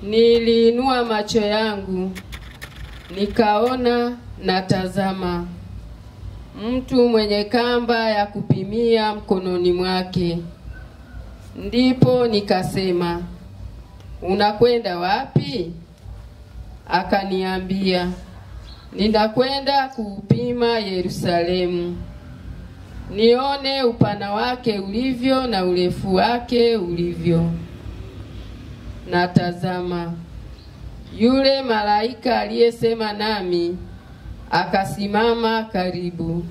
Niliinua macho yangu, nikaona na tazama, mtu mwenye kamba ya kupimia mkononi mwake. Ndipo nikasema, unakwenda wapi? Akaniambia, ninakwenda kuupima Yerusalemu, nione upana wake ulivyo na urefu wake ulivyo. Na tazama, yule malaika aliyesema nami akasimama karibu,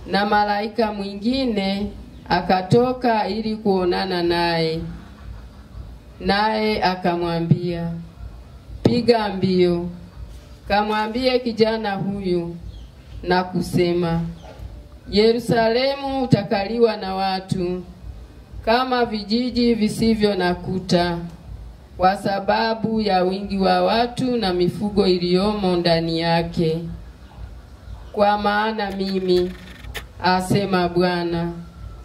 na malaika mwingine akatoka ili kuonana naye. Naye akamwambia, piga mbio, kamwambie kijana huyu na kusema, Yerusalemu utakaliwa na watu kama vijiji visivyo na kuta, kwa sababu ya wingi wa watu na mifugo iliyomo ndani yake. Kwa maana mimi, asema Bwana,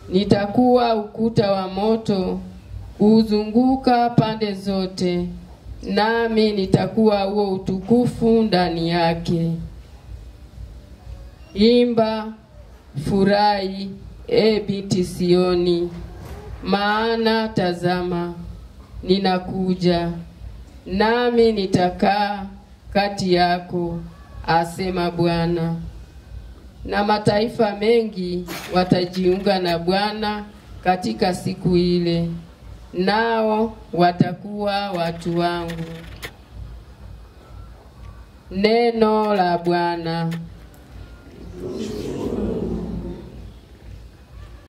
nitakuwa ukuta wa moto kuuzunguka pande zote, nami nitakuwa huo utukufu ndani yake. Imba, furahi, binti Sioni, maana tazama, ninakuja, nami nitakaa kati yako, asema Bwana. Na mataifa mengi watajiunga na Bwana katika siku ile, nao watakuwa watu wangu. Neno la Bwana.